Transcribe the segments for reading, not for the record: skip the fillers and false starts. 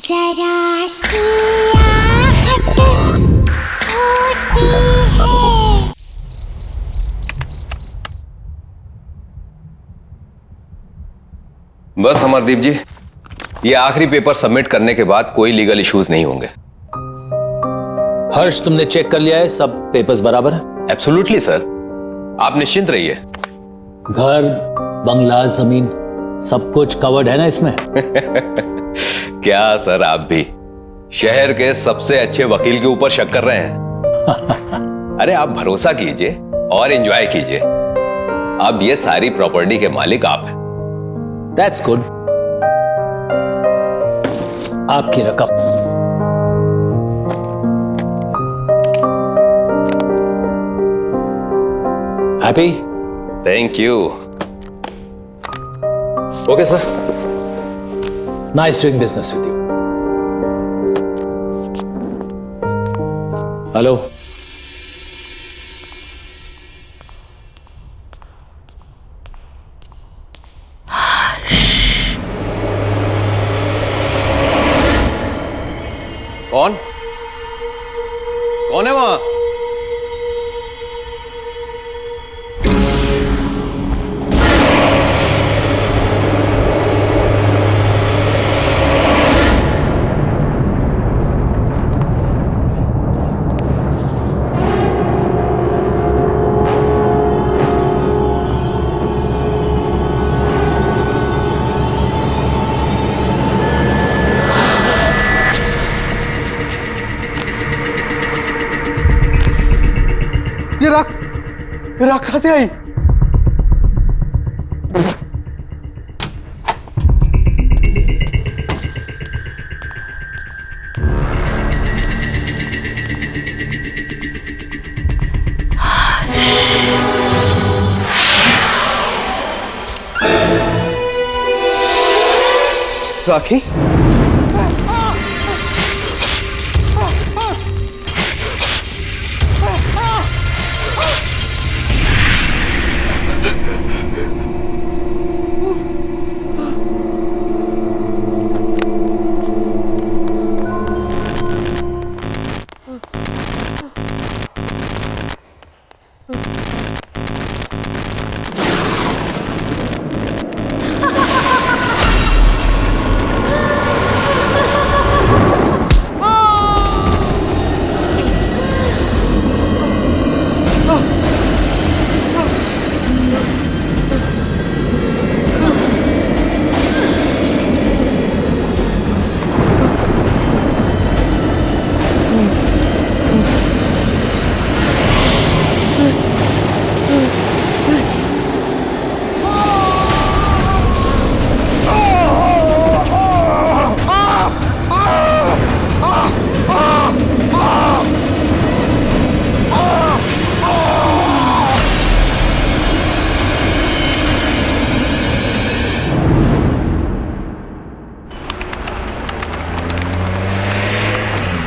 जरा सियाहत होती है। बस अमरदीप जी, ये आखिरी पेपर सबमिट करने के बाद कोई लीगल इश्यूज नहीं होंगे। हर्ष, तुमने चेक कर लिया है? सब पेपर्स बराबर है? एब्सोल्युटली सर, आप निश्चिंत रहिए। घर, बंगला, जमीन सब कुछ कवर्ड है ना इसमें? क्या सर, आप भी शहर के सबसे अच्छे वकील के ऊपर शक कर रहे हैं? अरे आप भरोसा कीजिए और एंजॉय कीजिए। अब ये सारी प्रॉपर्टी के मालिक आप हैं। That's good. आपकी रकम। Happy? Thank you. Okay sir. Nice doing business with you. Hello, कौन कौन है वहां? ये राख कहां से आई? राखी?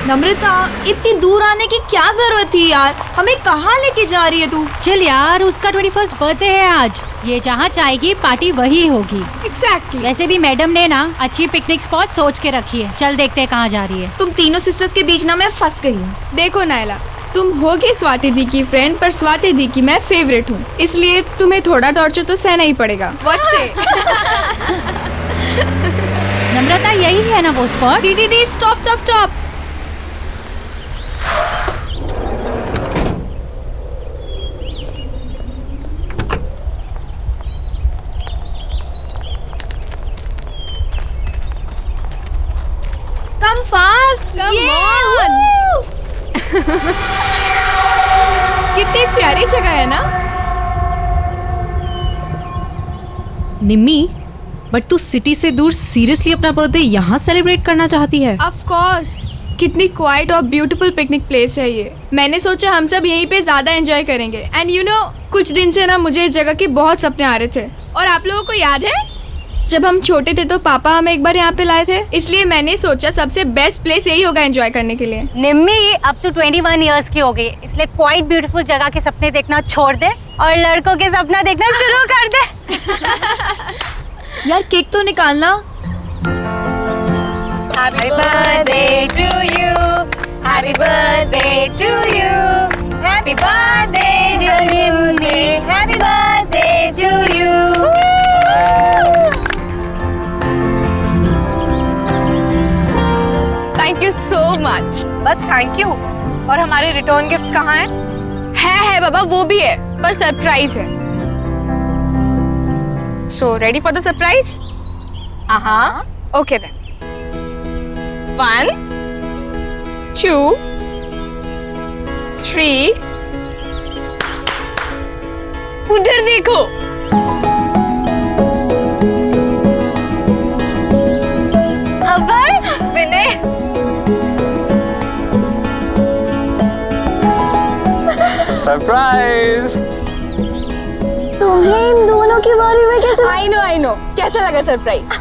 नम्रता, इतनी दूर आने की क्या जरूरत थी यार? हमें कहाँ लेके जा रही है तू? चल यार, उसका 21st बर्थडे है आज। ये जहाँ चाहेगी पार्टी वही होगी। एग्जैक्टली। वैसे भी मैडम ने ना अच्छी पिकनिक स्पॉट सोच के रखी है। चल देखते हैं कहाँ जा रही है। तुम तीनों सिस्टर्स के बीच ना मैं फंस गई हूँ। देखो नायला, तुम होगी स्वाति दी की फ्रेंड, पर स्वाति दी की मैं फेवरेट हूँ, इसलिए तुम्हें थोड़ा टॉर्चर तो सहना ही पड़ेगा। व्हाट से? नम्रता, यही है ना वो स्पॉट? दीदी stop stop stop. Come fast! Come on! कितनी प्यारी जगह है ना? निम्मी, बट तू सिटी से दूर सीरियसली अपना बर्थडे यहाँ सेलिब्रेट करना चाहती है? Of course! कितनी क्वाइट और ब्यूटीफुल पिकनिक प्लेस है ये। मैंने सोचा हम सब यहीं पे ज्यादा एंजॉय करेंगे। एंड यू नो, कुछ दिन से ना मुझे इस जगह के बहुत सपने आ रहे थे। और आप लोगों को याद है जब हम छोटे थे तो पापा हमें एक बार यहाँ पे लाए थे, इसलिए मैंने सोचा सबसे बेस्ट प्लेस यही होगा एंजॉय करने के लिए। निम्मी, अब तो 21 इयर्स की हो गई, इसलिए क्वाइट ब्यूटीफुल जगह के सपने देखना छोड़ दे और लड़कों के सपना देखना शुरू कर दे। यार केक तो निकालना। Happy birthday to you. Happy birthday to you. Happy birthday dear Nimmi. Happy birthday to you. Thank you so much. बस थैंक यू। और हमारे रिटर्न गिफ्ट्स कहाँ हैं? है बाबा, वो भी है पर सरप्राइज है। So ready for the surprise? हाँ। Okay then. 1 2 3। उधर देखो। अभय, विनय, सरप्राइज। तुम्हें इन दोनों के बारे में कैसे? आई नो कैसा लगा सरप्राइज?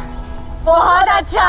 बहुत अच्छा।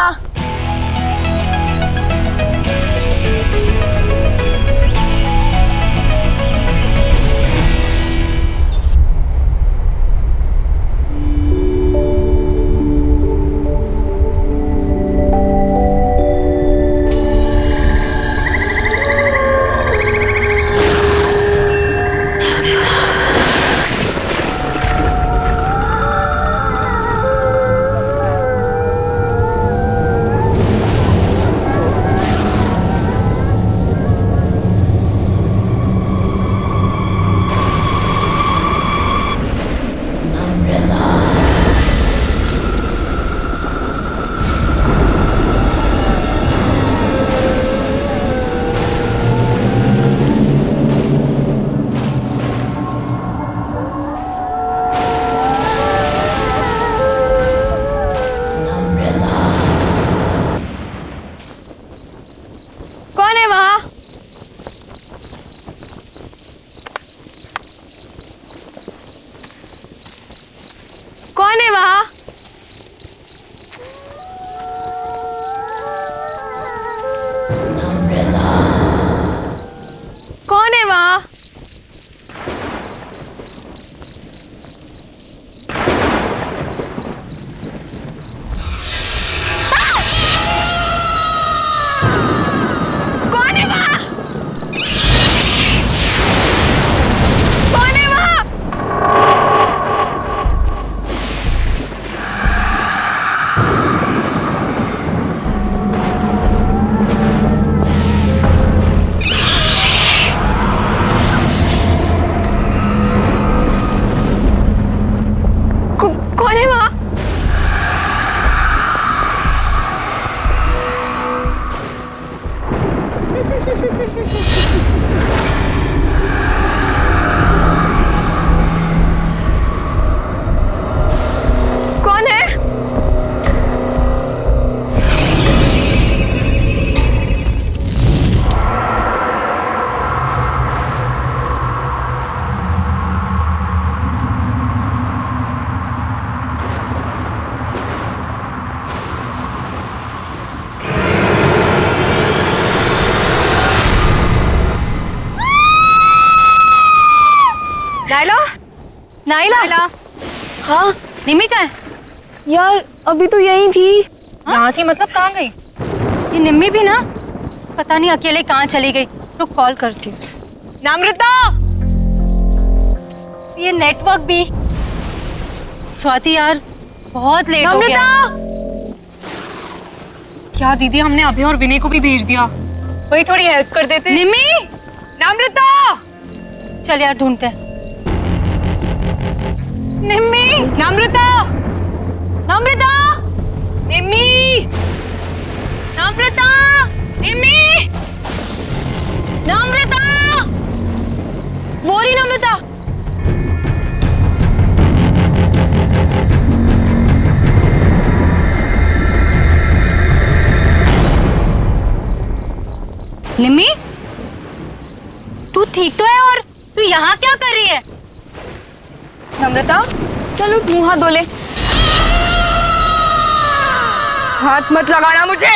कौन है वहाँ? कौन है वहाँ? कौन है वहाँ? कौन है वहाँ? कौन है वहाँ? कौन है वहाँ? कौन है? Naila, Naila. हाँ, निम्मी कहाँ है? यार अभी तो यही थी। यहाँ थी मतलब कहाँ गई? ये निम्मी भी ना पता नहीं अकेले कहाँ चली गई। रुक कॉल करती हूँ। नम्रता, ये नेटवर्क भी। स्वाति यार बहुत लेट हो गया। क्या दीदी, हमने अभी और विनय को भी भेज दिया। वही थोड़ी हेल्प कर देते। निम्मी, नम्रता, चल यार ढूंढते हैं। निम्मी, नम्रता, नम्रता, निम्मी, नम्रता, निम्मी, नम्रता, बोरी नम्रता। निम्मी, तू ठीक तो है? और तू यहाँ क्या कर रही है? नम्रता, चलो मुंह हाथ धो ले। हाथ मत लगाना मुझे।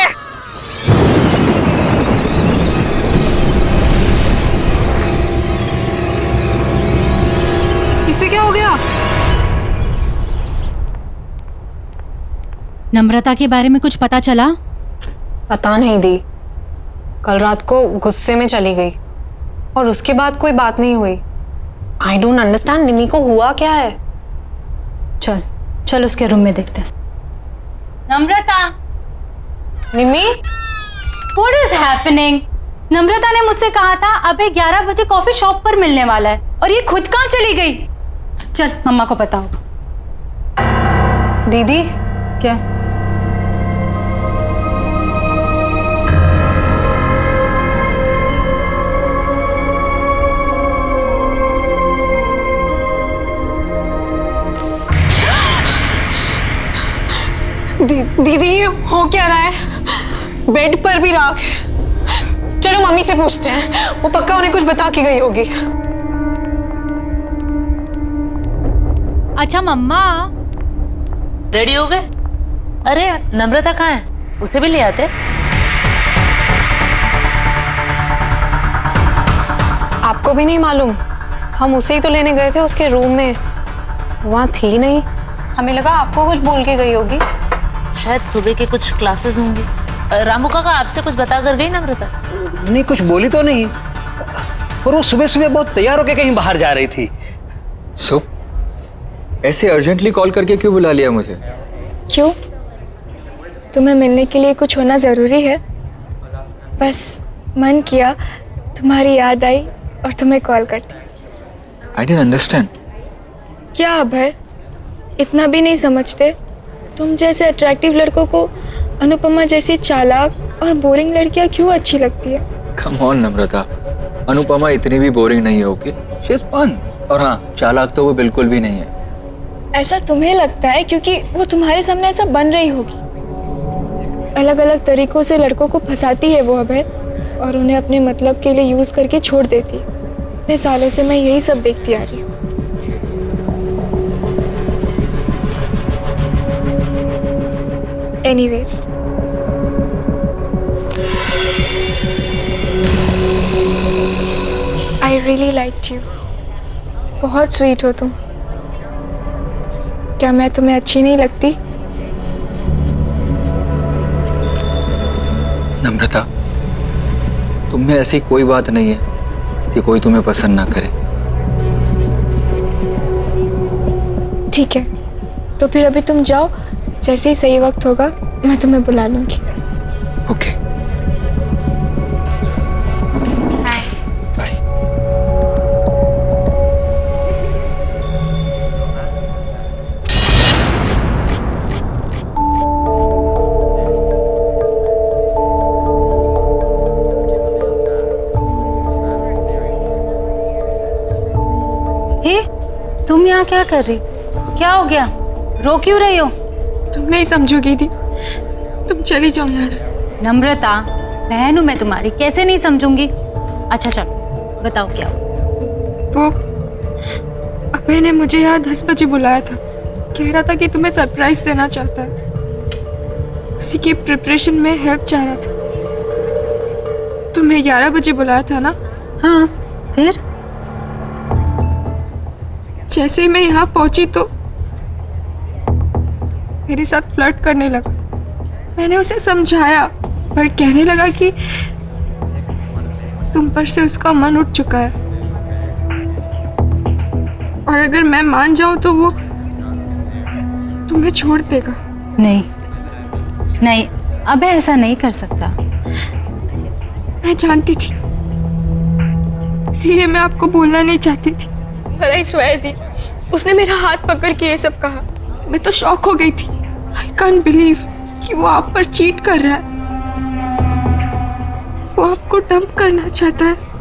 इससे क्या हो गया? नम्रता के बारे में कुछ पता चला? पता नहीं दी, कल रात को गुस्से में चली गई और उसके बाद कोई बात नहीं हुई। आई डोंट अंडरस्टैंड, निमी को हुआ क्या है? चल चल उसके रूम में देखते हैं। नम्रता, निमी, व्हाट इज हैपनिंग? नम्रता ने मुझसे कहा था अभी 11 बजे कॉफी शॉप पर मिलने वाला है और ये खुद कहाँ चली गई? चल मम्मा को बताओ। दीदी क्या? दीदी ये हो क्या रहा है? बेड पर भी राख है। चलो मम्मी से पूछते हैं, वो पक्का उन्हें कुछ बता के गई होगी। अच्छा मम्मा, रेडी हो गए? अरे नम्रता कहाँ है? उसे भी ले आते। आपको भी नहीं मालूम? हम उसे ही तो लेने गए थे उसके रूम में, वहाँ थी नहीं। हमें लगा आपको कुछ बोल के गई होगी। शायद सुबह के कुछ क्लासेस होंगी। रामू काका आपसे कुछ बता कर गई नम्रता? नहीं, कुछ बोली तो नहीं, पर वो सुबह सुबह बहुत तैयार होकर कहीं बाहर जा रही थी। सो ऐसे अर्जेंटली कॉल करके क्यों बुला लिया मुझे? क्यों? तुम्हें मिलने के लिए कुछ होना ज़रूरी है? बस मन किया, तुम्हारी याद आई और तुम्हें कॉल करती। I didn't understand. क्या अभय, इतना भी नहीं समझते? तुम जैसे अट्रैक्टिव लड़कों को अनुपमा जैसी चालाक और बोरिंग लड़कियां क्यों अच्छी लगती है? कम ऑन नम्रता, अनुपमा इतनी भी बोरिंग नहीं होगी। She is fun. और हाँ, चालाक तो वो बिल्कुल भी नहीं है। ऐसा तुम्हें लगता है क्योंकि वो तुम्हारे सामने ऐसा बन रही होगी। अलग अलग तरीकों से लड़कों को फंसाती है वो अभय, और उन्हें अपने मतलब के लिए यूज करके छोड़ देती है। इतने सालों से मैं यही सब देखती आ रही हूँ। Anyways, I really liked you. बहुत स्वीट हो तुम। क्या मैं तुम्हें अच्छी नहीं लगती? नम्रता, तुम में ऐसी कोई बात नहीं है कि कोई तुम्हें पसंद ना करे। ठीक है, तो फिर अभी तुम जाओ, जैसे ही सही वक्त होगा मैं तुम्हें बुला लूंगी। Okay, bye. हे, तुम यहाँ क्या कर रही? क्या हो गया? रो क्यों रही हो? तुम नहीं समझोगी दी, तुम चली जाओ यहाँ से। नम्रता, बहन हूँ मैं तुम्हारी, कैसे नहीं समझूंगी? अच्छा चल बताओ क्या हुआ? वो अभय ने मुझे यहाँ 10 बजे बुलाया था। कह रहा था कि तुम्हें सरप्राइज देना चाहता है। उसी की प्रिपरेशन में हेल्प चाह रहा था। तुम्हें 11 बजे बुलाया था ना? हाँ, फिर? जैसे ही मैं यहाँ पहुंची तो मेरे साथ फ्लर्ट करने लगा। मैंने उसे समझाया, पर कहने लगा कि तुम पर से उसका मन उठ चुका है और अगर मैं मान जाऊं तो वो तुम्हें छोड़ देगा। नहीं नहीं, अब ऐसा नहीं कर सकता। मैं जानती थी, इसीलिए मैं आपको बोलना नहीं चाहती थी, पर आई स्वेयर दी, उसने मेरा हाथ पकड़ के ये सब कहा। मैं तो शॉक हो गई थी। आई कांट बिलीव कि वो आप पर चीट कर रहा है। वो आपको डंप करना चाहता है।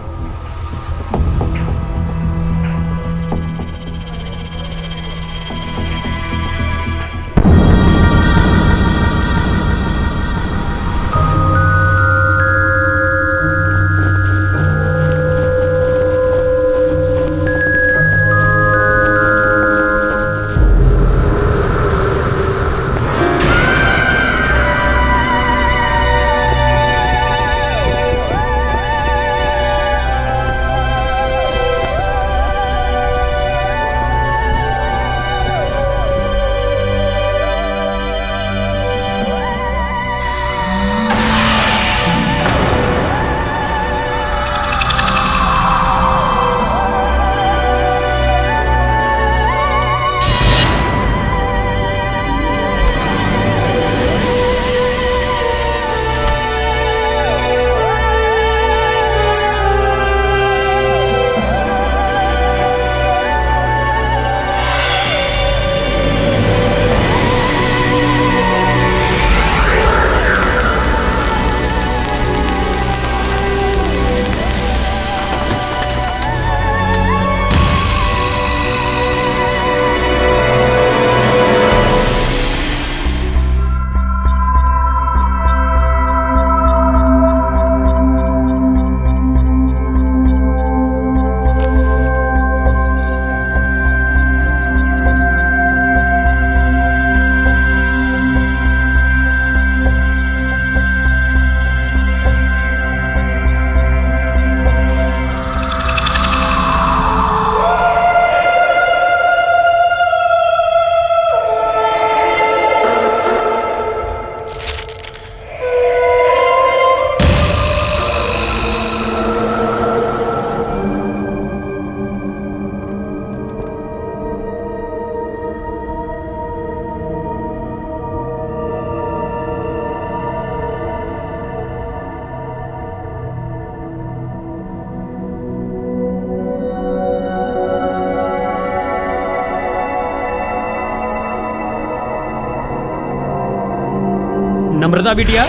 नम्रता बिटिया,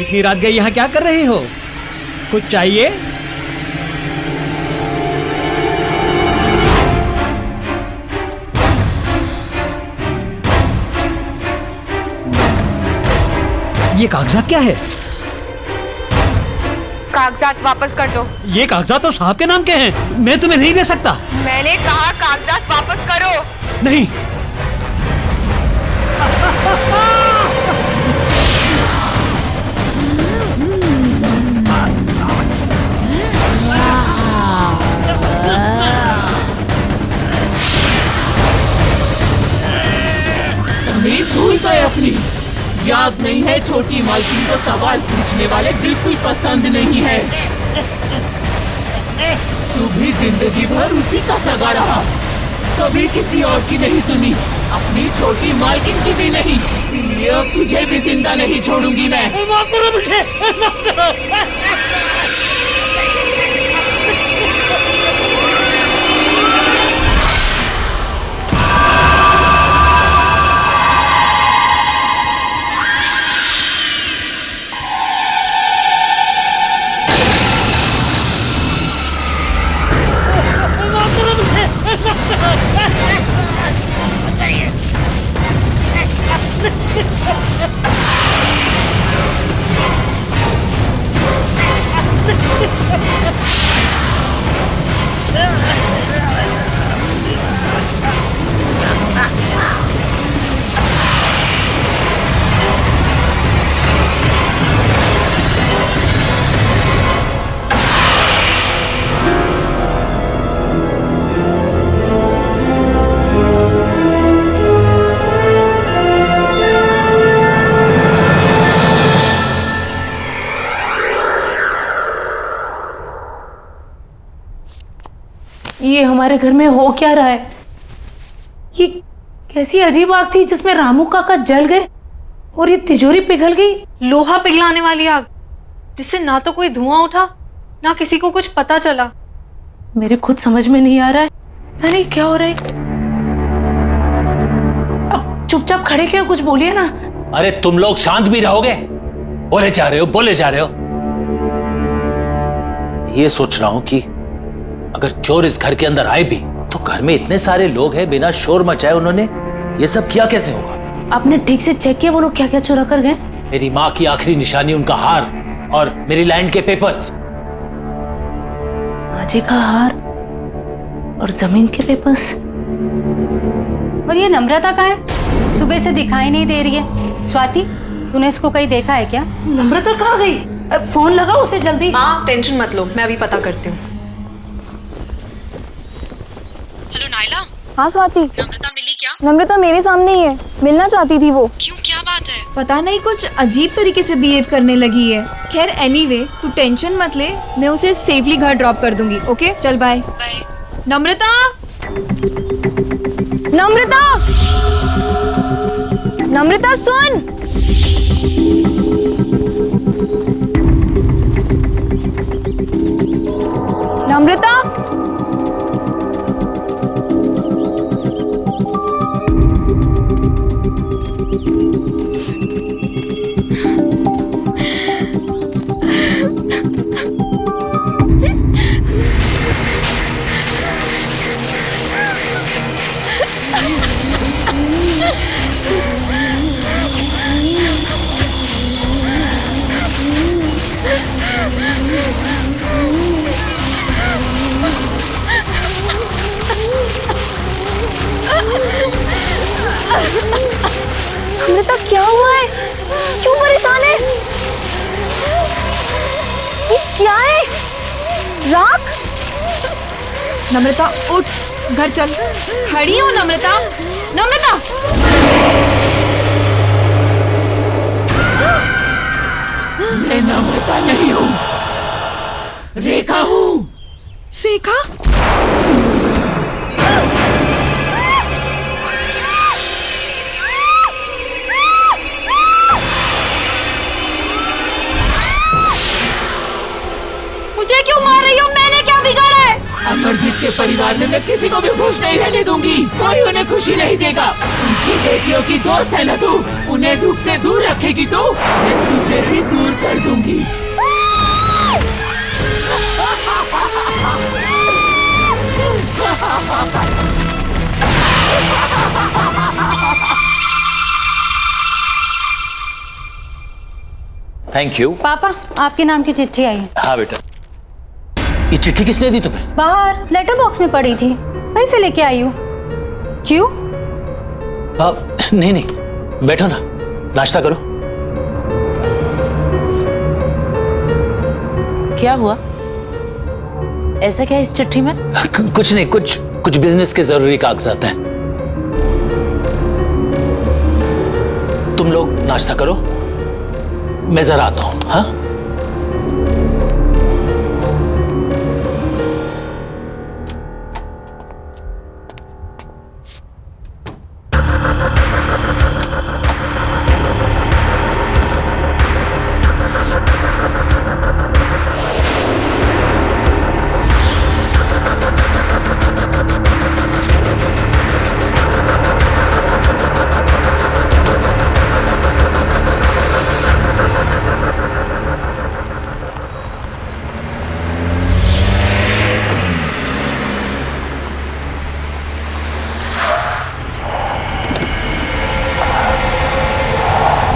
इतनी रात गई यहाँ क्या कर रही हो? कुछ चाहिए? ये कागजात क्या है? कागजात वापस कर दो। ये कागजात तो साहब के नाम के हैं, मैं तुम्हें नहीं दे सकता। मैंने कहा कागजात वापस करो। नहीं। तमीज भूल गए अपनी। याद नहीं है छोटी मालकिन को सवाल पूछने वाले बिल्कुल पसंद नहीं है। तू भी जिंदगी भर उसी का सगा रहा, कभी किसी और की नहीं सुनी, अपनी छोटी मालकिन की भी नहीं। इसीलिए अब तुझे भी जिंदा नहीं छोड़ूंगी मैं। माफ करो मुझे, माफ करो। ये हमारे घर में हो क्या रहा है? ये कैसी अजीब आग थी जिसमें रामू काका जल गए और ये तिजोरी पिघल गई। लोहा पिघलाने वाली आग, जिससे ना तो कोई धुआं उठा ना किसी को कुछ पता चला। मेरे खुद समझ में नहीं आ रहा है, पता नहीं क्या हो रहा है। अब चुपचाप खड़े क्यों, कुछ बोलिए ना। अरे तुम लोग शांत भी रहोगे? बोले जा रहे हो, बोले जा रहे हो। ये सोच रहा हूं कि अगर चोर इस घर के अंदर आए भी तो घर में इतने सारे लोग हैं, बिना शोर मचाए उन्होंने ये सब किया कैसे होगा? आपने ठीक से चेक किया वो लोग क्या क्या चुरा कर गए? मेरी माँ की आखिरी निशानी, उनका हार और मेरी लैंड के पेपर्स। माँ जी का हार और जमीन के पेपर्स। और ये नम्रता कहाँ है? सुबह से दिखाई नहीं दे रही है। स्वाति, तूने इसको कहीं देखा है क्या? नम्रता कहाँ गई? फोन लगाओ उसे जल्दी। माँ टेंशन मत लो, मैं अभी पता करती हूँ। हेलो नायला। हाँ स्वाति। नम्रता मिली क्या? नम्रता मेरे सामने ही है, मिलना चाहती थी वो। क्यों, क्या बात है? पता नहीं, कुछ अजीब तरीके से बिहेव करने लगी है। खैर एनीवे, तू टेंशन मत ले, मैं उसे सेफली घर ड्रॉप कर दूंगी। ओके चल बाय। नम्रता, नम्रता, नम्रता सुन। नम्रता, नम्रता क्या हुआ है? क्यों परेशान है? ये क्या है? राख? नम्रता उठ, घर चल। खड़ी हो नम्रता, नम्रता। मैं नम्रता नहीं हूँ, रेखा हूँ। रेखा? मुझे क्यों मार रही हो? मैंने क्या बिगाड़ा है? अमरदीप के परिवार में मैं किसी को भी खुश नहीं रहने दूंगी। कोई उन्हें खुशी नहीं देगा। उनकी उनकी बेटियों की दोस्त है ना तू, उन्हें दुख से दूर रखेगी तू, मैं तुझे भी दूर कर दूंगी। Thank you. पापा आपके नाम की चिट्ठी आई है। हाँ बेटा, ये चिट्ठी किसने दी तुम्हें? बाहर लेटर बॉक्स में पड़ी थी, वहीं से लेके आई हूँ। क्यों? नहीं नहीं, बैठो ना, नाश्ता करो। क्या हुआ? ऐसा क्या इस चिट्ठी में? कुछ नहीं, कुछ बिजनेस के जरूरी कागजात हैं। तुम लोग नाश्ता करो, मैं जरा आता हूं। हाँ,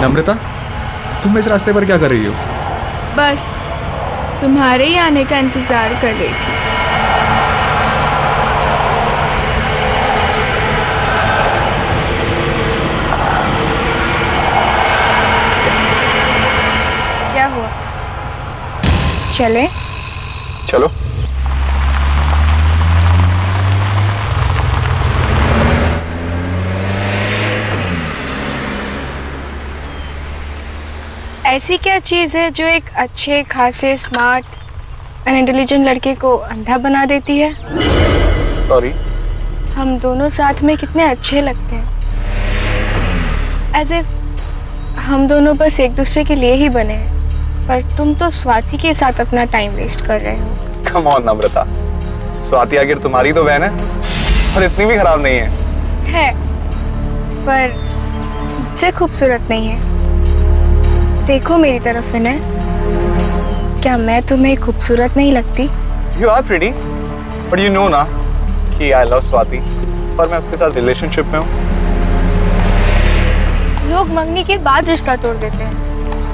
नम्रता, तुम इस रास्ते पर क्या कर रही हो? बस तुम्हारे ही आने का इंतजार कर रही थी। क्या हुआ? चले? चलो। ऐसी क्या चीज़ है जो एक अच्छे खासे स्मार्ट एंड इंटेलिजेंट लड़के को अंधा बना देती है? सॉरी। हम दोनों साथ में कितने अच्छे लगते हैं, एज इफ हम दोनों बस एक दूसरे के लिए ही बने हैं, पर तुम तो स्वाति के साथ अपना टाइम वेस्ट कर रहे हो। कम ऑन नम्रता, स्वाति आखिर तुम्हारी तो बहन है और इतनी भी खराब नहीं है। पर मुझसे खूबसूरत नहीं है। देखो मेरी तरफ विनय, क्या मैं तुम्हें खूबसूरत नहीं लगती? You are pretty, but you know ना कि I love स्वाति और मैं उसके साथ रिलेशनशिप में हूँ। लोग मंगनी के बाद रिश्ता तोड़ देते हैं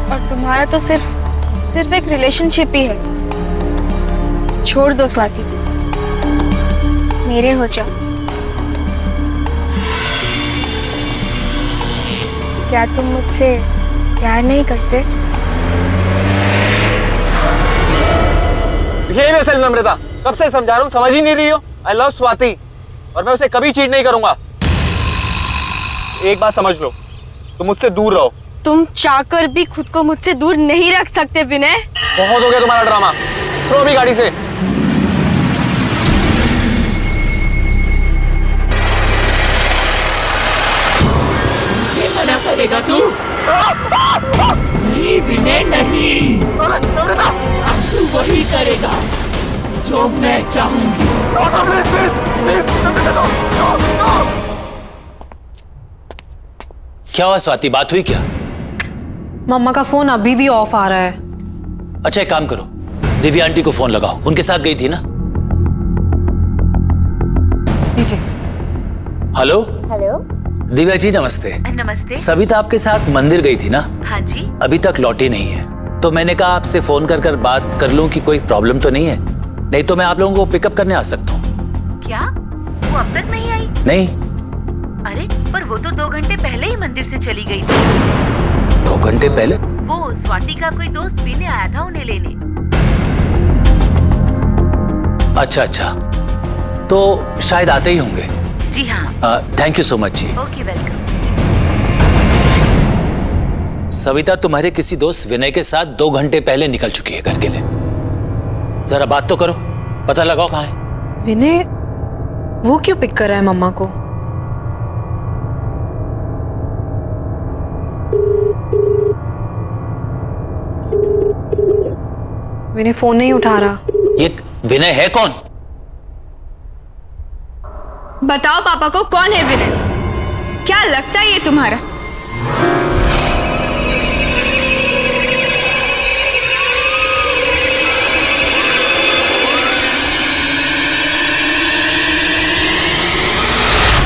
और तुम्हारा तो सिर्फ एक रिलेशनशिप ही है। छोड़ दो स्वाति, मेरे हो जाओ। क्या तुम मुझसे प्यार नहीं करते? नम्रता, कब से समझा रहा हूँ, समझ ही नहीं रही हो। आई लव स्वाति और मैं उसे कभी चीट नहीं करूंगा। एक बात समझ लो, तुम मुझसे दूर रहो। तुम चाहकर भी खुद को मुझसे दूर नहीं रख सकते विनय। बहुत हो गया तुम्हारा ड्रामा, उतरो अभी गाड़ी से। मुझे मना करेगा तू? नहीं विनय नहीं, अब तू वही करेगा जो मैं चाहूंगी। क्या हुआ स्वाति, बात हुई क्या? मम्मा का फोन अभी भी ऑफ आ रहा है। अच्छा एक काम करो, दिव्या आंटी को फोन लगाओ, उनके साथ गई थी ना? लीजिए। Hello hello. दिव्या जी नमस्ते। नमस्ते। सविता आपके साथ मंदिर गई थी ना? हाँ जी। अभी तक लौटी नहीं है, तो मैंने कहा आपसे फोन कर बात कर लूं कि कोई प्रॉब्लम तो नहीं है, नहीं तो मैं आप लोगों को पिकअप करने आ सकता हूँ। क्या वो अब तक नहीं आई? नहीं। अरे पर वो तो 2 घंटे पहले ही मंदिर से चली गई थी। 2 घंटे पहले? वो स्वाति का कोई दोस्त पीने आया था उन्हें लेने। अच्छा, तो शायद आते ही होंगे। जी हाँ। थैंक यू सो मच जी। Okay welcome. सविता तुम्हारे किसी दोस्त विनय के साथ 2 घंटे पहले निकल चुकी है घर के लिए। जरा बात तो करो, पता लगाओ कहाँ है। विनय वो क्यों पिक कर रहा है मम्मा को? विनय फोन नहीं उठा रहा। ये विनय है कौन? बताओ पापा को कौन है विनय? क्या लगता है ये तुम्हारा?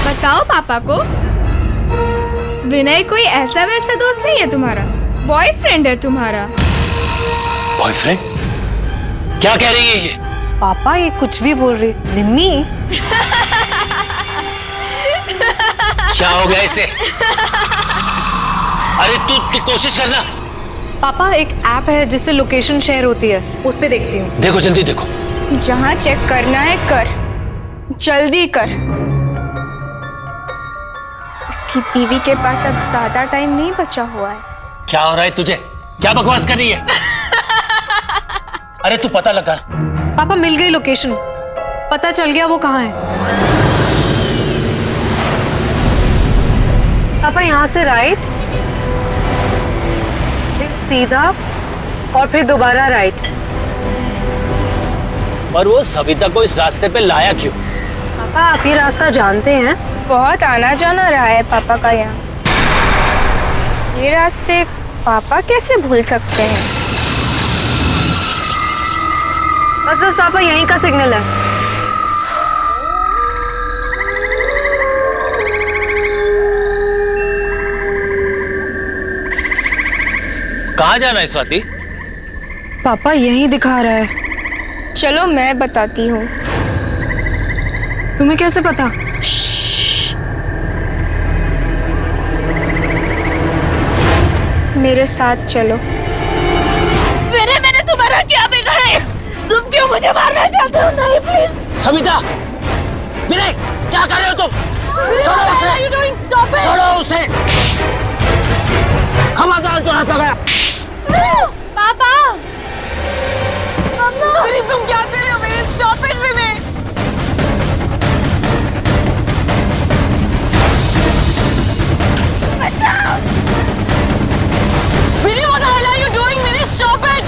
बताओ पापा को। विनय कोई ऐसा वैसा दोस्त नहीं है तुम्हारा, बॉयफ्रेंड है तुम्हारा। बॉयफ्रेंड? क्या कह रही है ये? पापा ये कुछ भी बोल रही। निम्मी क्या हो गया इसे? अरे तू कोशिश करना। पापा एक ऐप है जिससे लोकेशन शेयर होती है, उस पे देखती हूँ। देखो जल्दी देखो। जहाँ चेक करना है कर, जल्दी कर। इसकी बीवी के पास अब ज्यादा टाइम नहीं बचा हुआ है। क्या हो रहा है तुझे? क्या बकवास कर रही है? अरे तू पता लगा। पापा मिल गई लोकेशन, पता चल गया वो कहाँ है। पापा यहाँ से राइट, फिर सीधा और फिर दोबारा राइट। और वो सविता को इस रास्ते पे लाया क्यों? पापा आप ये रास्ता जानते हैं? बहुत आना जाना रहा है पापा का यहाँ। ये रास्ते पापा कैसे भूल सकते हैं? बस बस पापा यहीं का सिग्नल है। कहाँ जाना है स्वाति? पापा यहीं दिखा रहा है। चलो मैं बताती हूँ। तुम्हें कैसे पता? मेरे साथ चलो। मैंने तुम्हारा क्या बिगाड़ा? तुम क्यों मुझे मारना चाहते हो? नहीं प्लीज। सविता, विनय, क्या कर रहे हो तुम? छोड़ो उसे, छोड़ो उसे। खबरदार जो हाथ लगाया। पापा विनय तुम क्या कर रहे हो? विनय स्टॉप इट। विनय बचाओ। विनय what the hell are you doing? Vinay stop it।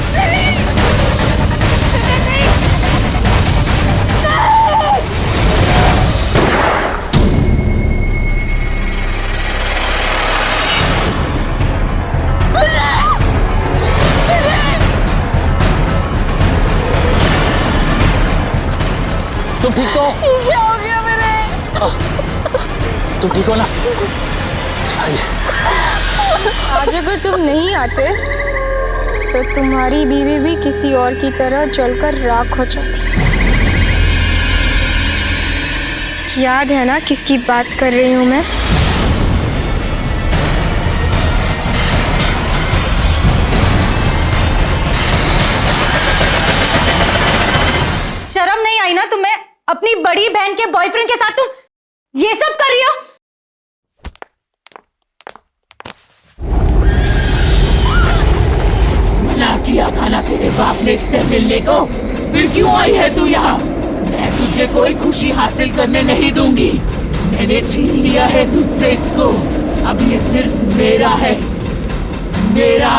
तुम ठीक तो? क्या हो गया विनय? तुम ठीक हो ना? आज अगर तुम नहीं आते तो तुम्हारी बीवी भी किसी और की तरह जलकर राख हो जाती। याद है ना किसकी बात कर रही हूँ मैं? शर्म नहीं आई ना तुम्हें? अपनी बड़ी बहन के बॉयफ्रेंड के साथ तुम ये सब कर रही हो? मना किया था ना तेरे बाप ने इससे मिलने को, फिर क्यों आई है तू यहाँ? मैं तुझे कोई खुशी हासिल करने नहीं दूंगी। मैंने छीन लिया है तुझसे इसको, अब ये सिर्फ मेरा है, मेरा।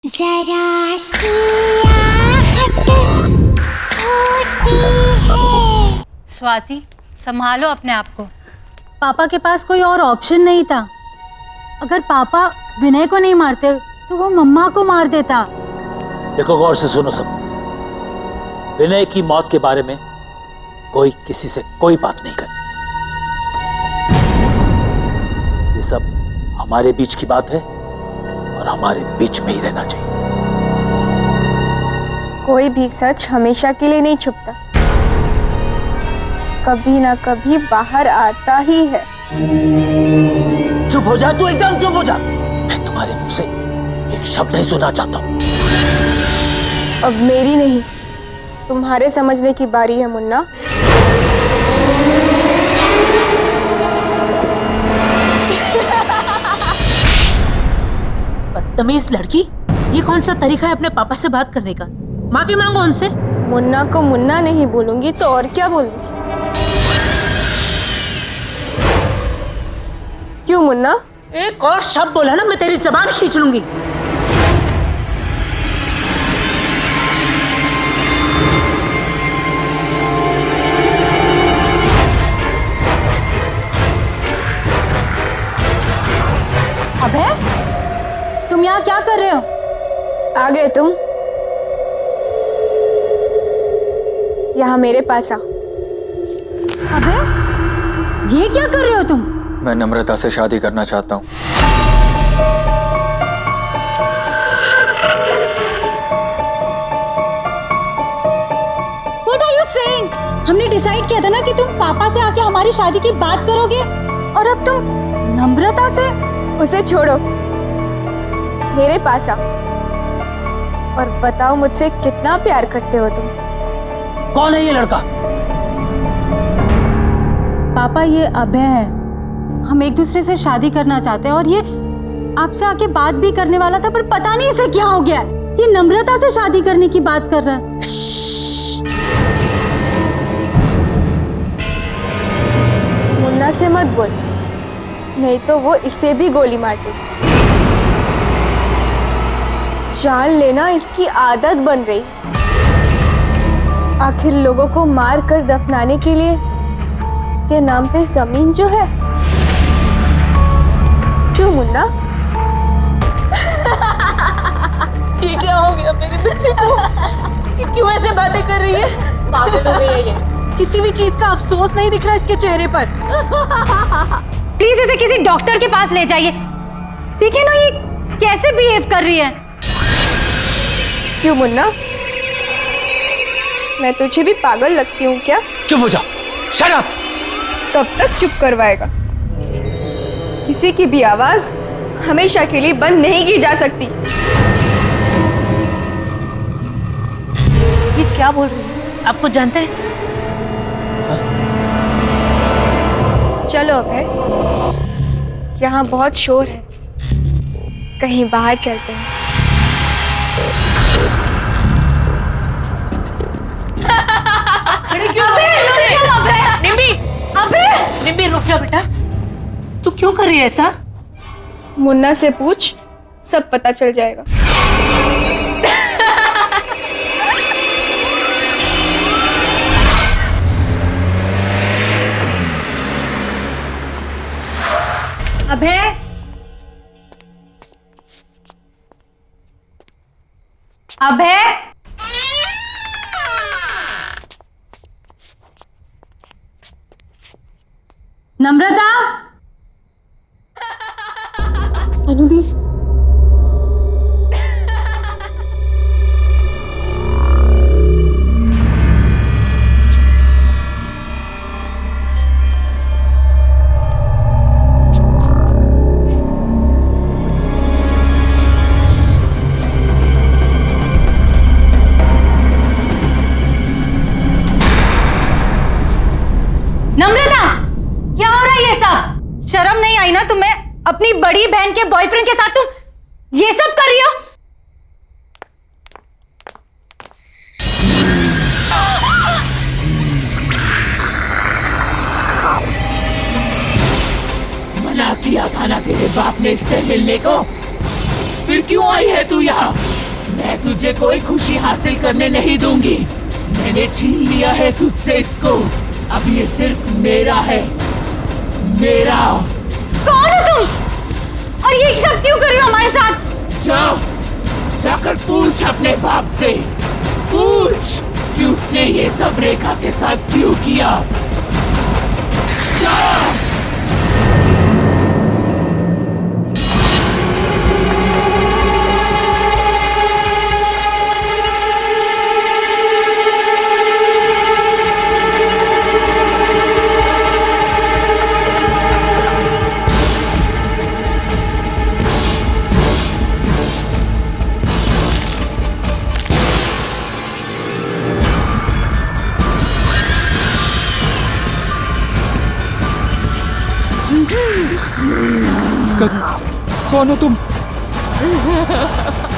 जरा सी आहट होती है। स्वाति संभालो अपने आप को। पापा के पास कोई और ऑप्शन नहीं था। अगर पापा विनय को नहीं मारते तो वो मम्मा को मार देता। देखो गौर से सुनो सब। विनय की मौत के बारे में कोई किसी से कोई बात नहीं करे। ये सब हमारे बीच की बात है और हमारे बीच में ही रहना चाहिए। कोई भी सच हमेशा के लिए नहीं छुपता, कभी ना कभी बाहर आता ही है। चुप हो जा तू, एकदम चुप हो जा। मैं तुम्हारे मुंह से एक शब्द ही सुनना चाहता हूं। अब मेरी नहीं तुम्हारे समझने की बारी है मुन्ना। बदतमीज लड़की, ये कौन सा तरीका है अपने पापा से बात करने का? माफी मांगो उनसे। मुन्ना को मुन्ना नहीं बोलूंगी तो और क्या बोलूंगी? क्यों मुन्ना? एक और शब्द बोला ना मैं तेरी जबान खींच लूंगी। अबे तुम यहाँ क्या कर रहे हो? आ गए तुम? यहाँ मेरे पास आओ। अबे ये क्या कर रहे हो तुम? मैं नम्रता से शादी करना चाहता हूँ। What are you saying? हमने डिसाइड किया था ना कि तुम पापा से आके हमारी शादी की बात करोगे, और अब तुम नम्रता से? उसे छोड़ो, मेरे पास आओ और बताओ मुझसे कितना प्यार करते हो तुम। कौन है ये लड़का? पापा ये अभय है। हम एक दूसरे से शादी करना चाहते हैं और ये आपसे आके बात भी करने वाला था, पर पता नहीं इसे क्या हो गया। ये नम्रता से शादी करने की बात कर रहा है। मुन्ना से मत बोल, नहीं तो वो इसे भी गोली मार देगी। जान लेना इसकी आदत बन रही। आखिर लोगों को मार कर दफनाने के लिए इसके नाम पे जमीन जो है। क्यों मुन्ना? ये क्या हो गया मेरे बच्चे को? कि क्यों ऐसे बातें कर रही है? पागल हो गई है ये। किसी भी चीज का अफसोस नहीं दिख रहा इसके चेहरे पर। प्लीज इसे किसी डॉक्टर के पास ले जाइए। देखिए ना ये कैसे बिहेव कर रही है। क्यों मुन्ना, मैं तुझे भी पागल लगती हूँ क्या? चुप हो जाओ, शट अप। कब तक चुप करवाएगा? किसी की भी आवाज हमेशा के लिए बंद नहीं की जा सकती। ये क्या बोल रही है? आपको जानते हैं? चलो अभय, यहाँ बहुत शोर है, कहीं बाहर चलते हैं। खड़े क्यों हो? निम्मी, निम्मी रुक जा बेटा। तू क्यों कर रही है ऐसा? मुन्ना से पूछ, सब पता चल जाएगा। अभय, अभय, नम्रता, अनुदी, नम्रता, क्या हो रहा है ये सब? शर्म नहीं आई ना तुम्हें? अपनी बड़ी बहन के बॉयफ्रेंड के साथ तुम ये सब कर रही हो? मना किया था ना तेरे बाप ने इससे मिलने को, फिर क्यों आई है तू यहाँ? मैं तुझे कोई खुशी हासिल करने नहीं दूंगी। मैंने छीन लिया है तुझसे इसको, अब ये सिर्फ मेरा है, मेरा। कौन हो तुम? और ये सब क्यों कर रही हो हमारे साथ? जाकर पूछ अपने बाप से, पूछ कि उसने ये सब रेखा के साथ क्यों किया। जा। कौन हो तुम?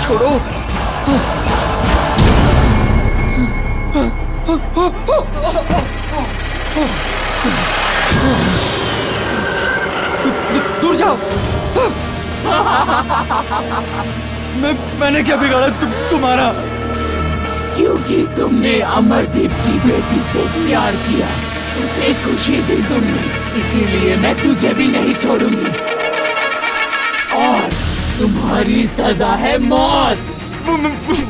छोड़ो। दूर जाओ। मैंने क्या बिगाड़ा तुम्हारा? क्योंकि तुमने अमरदीप की बेटी से प्यार किया, उसे खुशी दी तुमने, इसीलिए मैं तुझे भी नहीं छोड़ूंगी। और तुम्हारी सजा है मौत।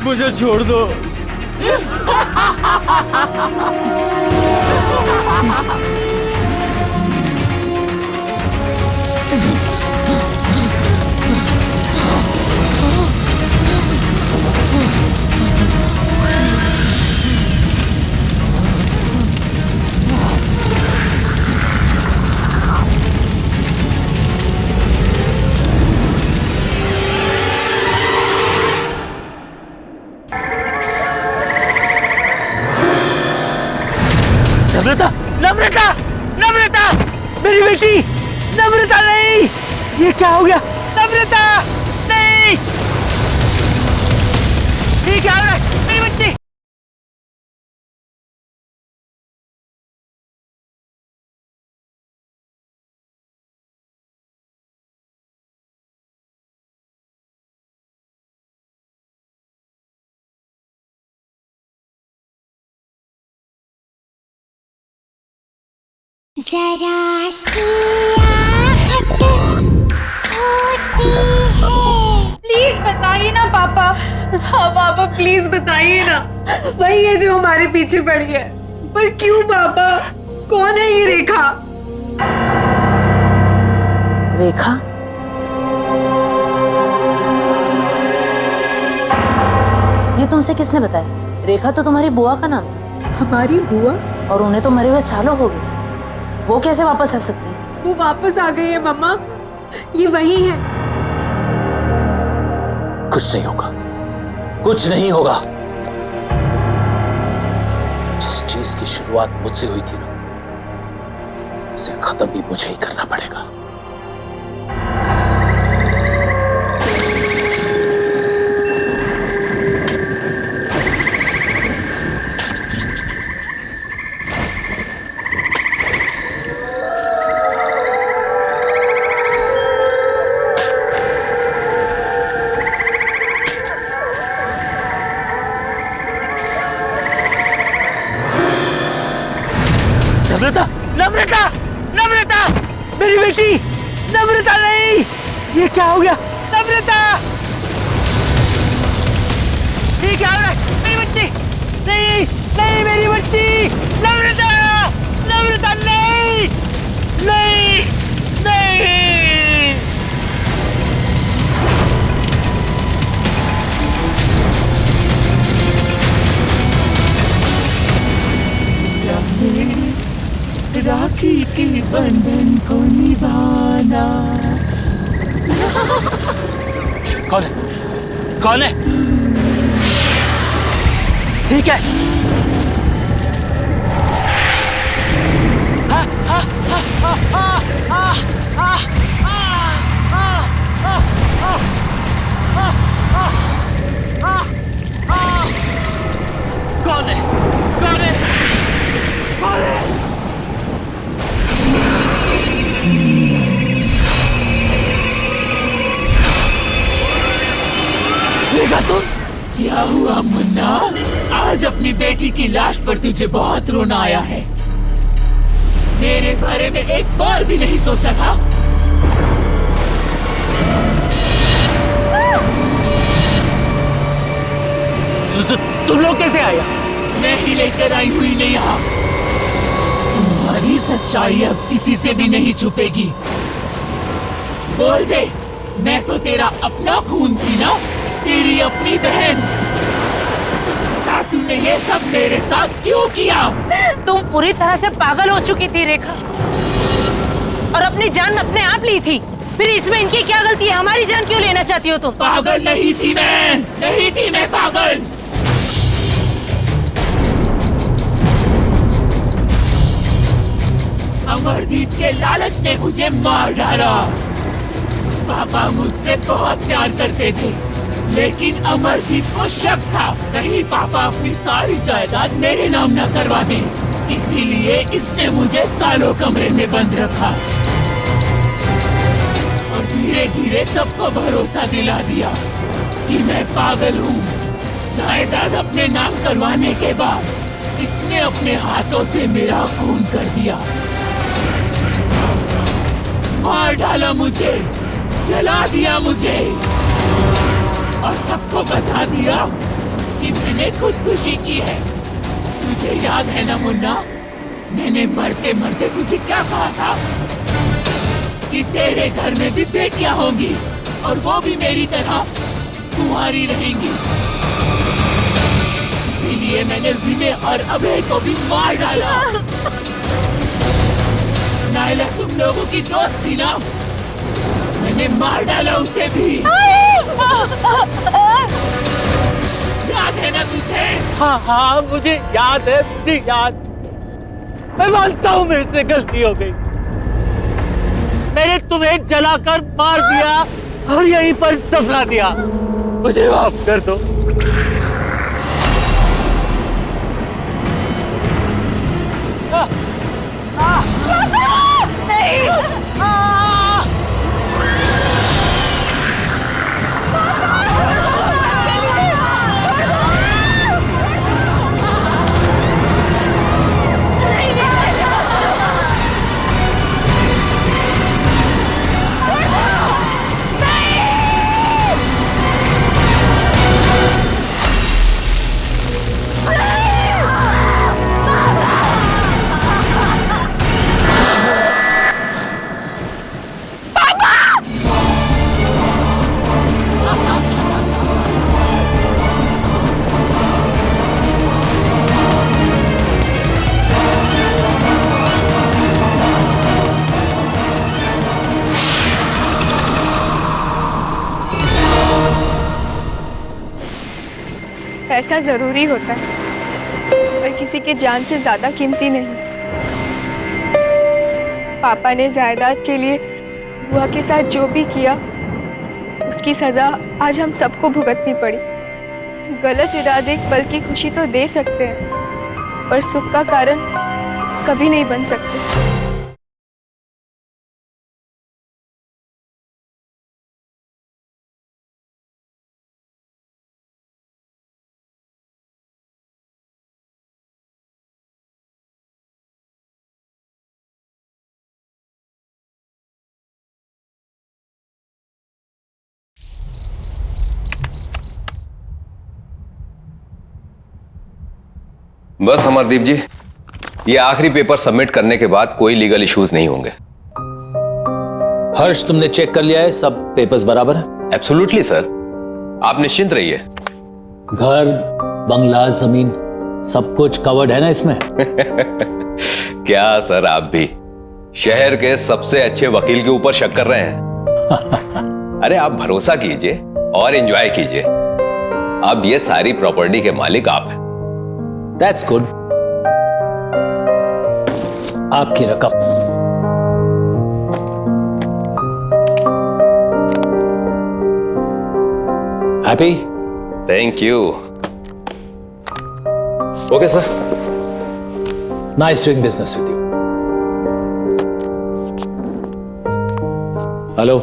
मुझे छोड़ दो। नम्रता, नम्रता, नम्रता, मेरी बेटी, नम्रता नहीं, ये क्या हो गया? नम्रता, नहीं, ये क्या हो रहा है? मेरी बच्ची। जरा सी आहट होती है। प्लीज बताइए ना पापा। हाँ पापा प्लीज बताइए ना, वही है जो हमारे पीछे पड़ी है। पर क्यों पापा? कौन है ये रेखा? रेखा? ये तुमसे किसने बताया? रेखा तो तुम्हारी बुआ का नाम था। हमारी बुआ? और उन्हें तो मरे हुए सालों हो गए, वो कैसे वापस आ सकती है? वो वापस आ गई है मम्मा, ये वही है। कुछ नहीं होगा, कुछ नहीं होगा। जिस चीज की शुरुआत मुझसे हुई थी ना, उसे खत्म भी मुझे ही करना पड़ेगा। नम्रता, नम्रता, नम्रता, मेरी बेटी, नम्रता नहीं, ये क्या हो गया? नम्रता, ये क्या हो रहा है? मेरी बच्ची, नहीं, नहीं, मेरी बच्ची, नम्रता, नम्रता नहीं, नहीं, नहीं। राखी के बंधन को निभाना। कौन है? कौन है? ठीक है। कौन है? कौन है? कौन है? देखा तुम? क्या हुआ मुन्ना? आज अपनी बेटी की लाश पर तुझे बहुत रोना आया है। मेरे बारे में एक बार भी नहीं सोचा था। तुम लोग कैसे आए? मैं ही लेकर आई हुई नहीं यहाँ। तुम्हारी सच्चाई अब किसी से भी नहीं छुपेगी। बोल दे, मैं तो तेरा अपना खून थी ना, तेरी अपनी बहन। बता, तूने ये सब मेरे साथ क्यों किया? तुम पूरी तरह से पागल हो चुकी थी रेखा, और अपनी जान अपने आप ली थी। फिर इसमें इनकी क्या गलती है? हमारी जान क्यों लेना चाहती हो तुम? पागल नहीं थी मैं, नहीं थी मैं पागल। अमरदीप के लालच ने मुझे मार डाला। पापा मुझसे बहुत प्यार करते थे, लेकिन अमरजीत को शक था कहीं पापा अपनी सारी जायदाद मेरे नाम न करवा दें, इसीलिए इसने मुझे सालों कमरे में बंद रखा और धीरे धीरे सबको भरोसा दिला दिया कि मैं पागल हूँ। जायदाद अपने नाम करवाने के बाद इसने अपने हाथों से मेरा खून कर दिया, मार डाला मुझे, जला दिया मुझे और सबको बता दिया कि मैंने खुदकुशी की है। तुझे याद है ना मुन्ना, मैंने मरते मरते तुझे क्या कहा था कि तेरे घर में भी बेटियां होंगी और वो भी मेरी तरह कुंवारी रहेंगी। इसीलिए मैंने विनय और अभय को भी मार डाला। नायला तुम लोगों की दोस्त थी ना, मैंने मार डाला उसे भी। याद है ना तुझे? हाँ हाँ मुझे याद है, मुझे याद। मैं मानता हूँ मेरे से गलती हो गई, मैंने तुम्हें जलाकर मार दिया और यहीं पर दफना दिया। मुझे माफ कर दो। पैसा जरूरी होता है पर किसी की जान से ज्यादा कीमती नहीं। पापा ने जायदाद के लिए बुआ के साथ जो भी किया उसकी सजा आज हम सबको भुगतनी पड़ी। गलत इरादे एक पल की खुशी तो दे सकते हैं पर सुख का कारण कभी नहीं बन सकते। बस अमरदीप जी, ये आखिरी पेपर सबमिट करने के बाद कोई लीगल इश्यूज नहीं होंगे। हर्ष, तुमने चेक कर लिया है? सब पेपर्स बराबर है? एब्सोल्युटली सर, आप निश्चिंत रहिए। घर, बंगला, जमीन सब कुछ कवर्ड है ना इसमें? क्या सर, आप भी शहर के सबसे अच्छे वकील के ऊपर शक कर रहे हैं? अरे आप भरोसा कीजिए और एंजॉय कीजिए। अब ये सारी प्रॉपर्टी के मालिक आप हैं। That's good. आपकी रकम। Happy? Thank you. Okay, sir. Nice doing business with you. Hello.